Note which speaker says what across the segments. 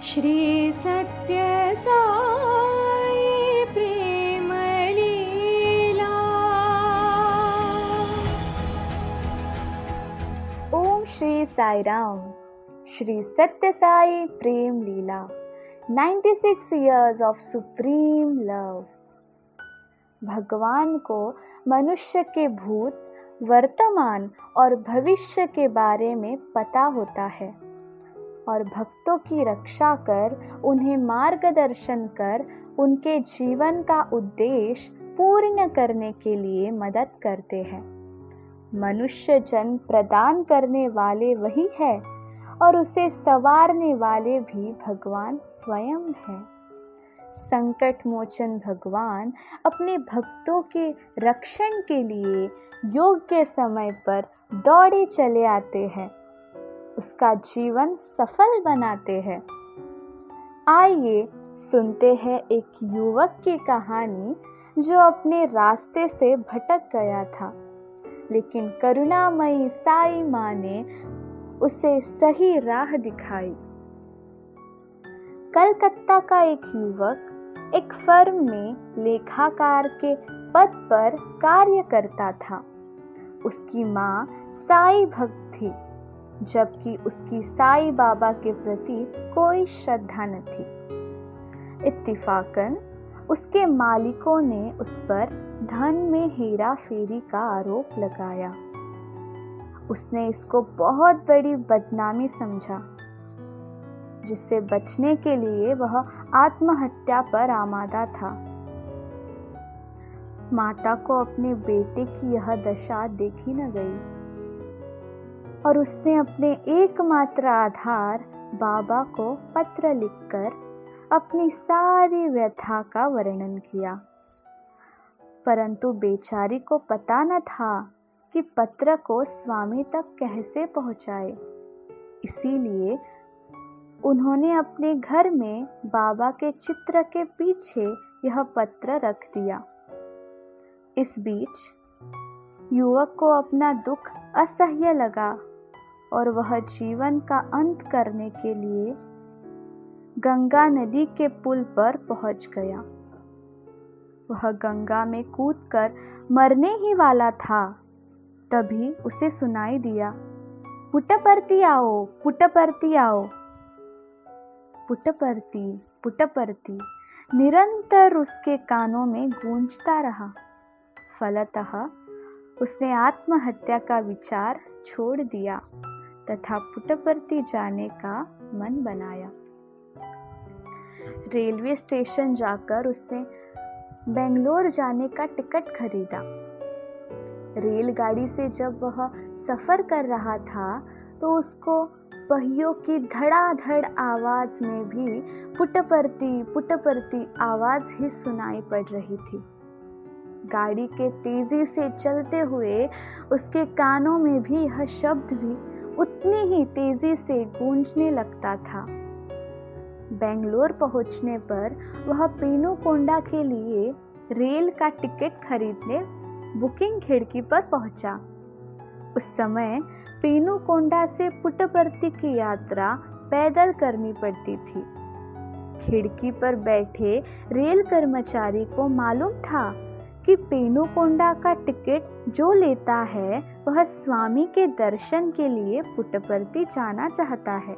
Speaker 1: श्री सत्य साई प्रेम लीला।
Speaker 2: ओम श्री साई राम। श्री सत्य साई प्रेम लीला 96 years of supreme love। भगवान को मनुष्य के भूत, वर्तमान और भविष्य के बारे में पता होता है और भक्तों की रक्षा कर, उन्हें मार्गदर्शन कर, उनके जीवन का उद्देश्य पूर्ण करने के लिए मदद करते हैं। मनुष्य जन्म प्रदान करने वाले वही है और उसे संवारने वाले भी भगवान स्वयं है। संकट मोचन भगवान अपने भक्तों के रक्षण के लिए योग्य समय पर दौड़े चले आते हैं, उसका जीवन सफल बनाते हैं। आइए सुनते हैं एक युवक की कहानी जो अपने रास्ते से भटक गया था, लेकिन करुणामयी साई माँ ने उसे सही राह दिखाई। कलकत्ता का एक युवक एक फर्म में लेखाकार के पद पर कार्य करता था। उसकी माँ साई भक्त थी, जबकि उसकी साई बाबा के प्रति कोई श्रद्धा न थी। इत्तिफाकन उसके मालिकों ने उस पर धन में हेरा फेरी का आरोप लगाया। उसने इसको बहुत बड़ी बदनामी समझा, जिससे बचने के लिए वह आत्महत्या पर आमादा था। माता को अपने बेटे की यह दशा देखी न गई और उसने अपने एकमात्र आधार बाबा को पत्र लिखकर अपनी सारी व्यथा का वर्णन किया। परंतु बेचारी को पता न था कि पत्र को स्वामी तक कैसे पहुंचाए। इसीलिए उन्होंने अपने घर में बाबा के चित्र के पीछे यह पत्र रख दिया। इस बीच युवक को अपना दुख असह्य लगा और वह जीवन का अंत करने के लिए गंगा नदी के पुल पर पहुंच गया। वह गंगा में कूदकर मरने ही वाला था, तभी उसे सुनाई दिया, पुट्टपर्ती आओ, पुट्टपर्ती आओ। पुट्टपर्ती, पुट्टपर्ती निरंतर उसके कानों में गूंजता रहा। फलतः उसने आत्महत्या का विचार छोड़ दिया तथा पुट्टपर्ती जाने का मन बनाया। रेलवे स्टेशन जाकर उसने बेंगलोर जाने का टिकट खरीदा। रेलगाड़ी से जब वह सफर कर रहा था तो उसको पहियों की धड़ाधड़ आवाज में भी पुट्टपर्ती पुट्टपर्ती आवाज ही सुनाई पड़ रही थी। गाड़ी के तेजी से चलते हुए उसके कानों में भी यह शब्द भी उतनी ही तेजी से गूंजने लगता था। बेंगलोर पहुंचने पर वह पेनुकोंडा के लिए रेल का टिकट खरीदने बुकिंग खिड़की पर पहुंचा। उस समय पेनुकोंडा से पुट्टपर्ती की यात्रा पैदल करनी पड़ती थी। खिड़की पर बैठे रेल कर्मचारी को मालूम था कि पेनुकोंडा का टिकट जो लेता है वह स्वामी के दर्शन के लिए पुट्टपर्ती जाना चाहता है।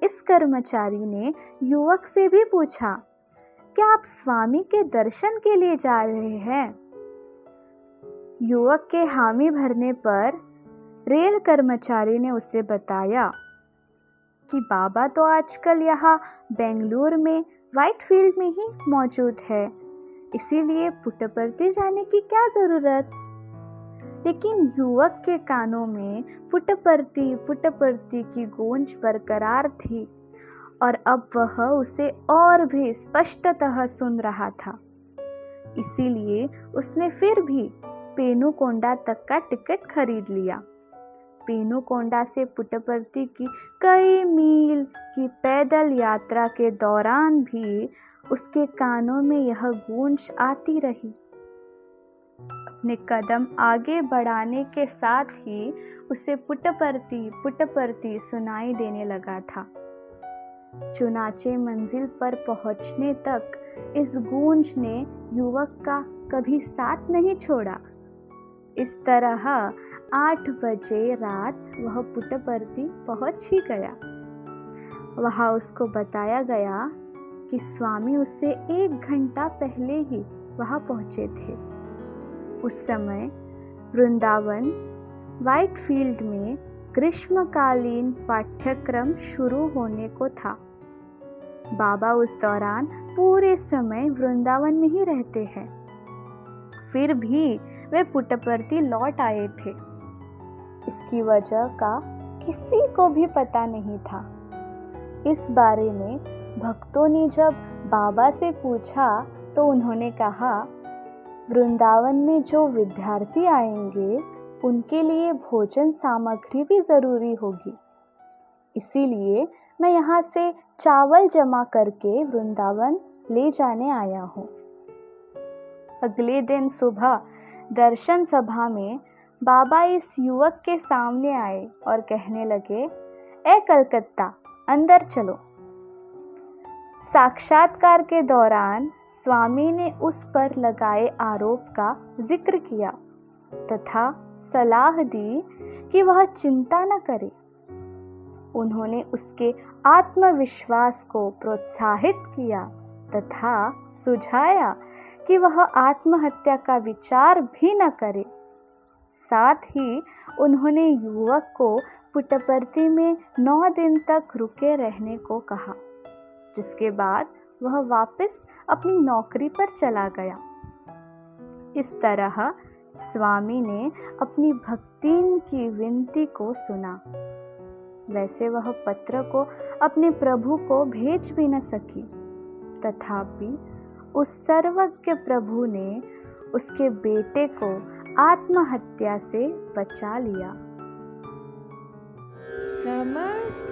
Speaker 2: इस कर्मचारी ने युवक से भी पूछा, क्या आप स्वामी के दर्शन के लिए जा रहे हैं? युवक के हामी भरने पर रेल कर्मचारी ने उसे बताया कि बाबा तो आजकल यहाँ बेंगलुरु में व्हाइटफील्ड में ही मौजूद है, इसीलिए पुट्टपर्ती जाने की क्या जरूरत। लेकिन युवक के कानों में पुट्टपर्ती पुट्टपर्ती की गूंज बरकरार थी और अब वह उसे और भी स्पष्टतः सुन रहा था। इसीलिए उसने फिर भी पेनुकोंडा तक का टिकट खरीद लिया। पेनुकोंडा से पुट्टपर्ती की कई मील की पैदल यात्रा के दौरान भी उसके कानों में यह गूंज आती रही। अपने कदम आगे बढ़ाने के साथ ही उसे पुट्टपर्ती पुट्टपर्ती सुनाई देने लगा था। चुनाचे मंजिल पर पहुंचने तक इस गूंज ने युवक का कभी साथ नहीं छोड़ा। इस तरह 8 बजे रात वह पुट्टपर्ती पहुंच ही गया। वहां उसको बताया गया कि स्वामी उससे 1 घंटा पहले ही वहां पहुंचे थे। उस समय वृंदावन व्हाइटफील्ड में ग्रीष्मकालीन पाठ्यक्रम शुरू होने को था। बाबा उस दौरान पूरे समय वृंदावन में ही रहते हैं। फिर भी वे पुट्टपर्ती लौट आए थे। इसकी वजह का किसी को भी पता नहीं था। इस बारे में भक्तों ने जब बाबा से पूछा तो उन्होंने कहा, वृंदावन में जो विद्यार्थी आएंगे उनके लिए भोजन सामग्री भी जरूरी होगी, इसीलिए मैं यहाँ से चावल जमा करके वृंदावन ले जाने आया हूँ। अगले दिन सुबह दर्शन सभा में बाबा इस युवक के सामने आए और कहने लगे, ए कलकत्ता, अंदर चलो। साक्षात्कार के दौरान स्वामी ने उस पर लगाए आरोप का जिक्र किया तथा सलाह दी कि वह चिंता न करे। उन्होंने उसके आत्मविश्वास को प्रोत्साहित किया तथा सुझाया कि वह आत्महत्या का विचार भी न करे। साथ ही उन्होंने युवक को पुट्टपर्ती में 9 दिन तक रुके रहने को कहा, जिसके बाद वह वापस अपनी नौकरी पर चला गया। इस तरह स्वामी ने अपनी भक्तिन की विनती को सुना। वैसे वह पत्र को अपने प्रभु को भेज भी न सकी, तथापि उस सर्वज्ञ प्रभु ने उसके बेटे को आत्महत्या से बचा लिया।
Speaker 1: समस्त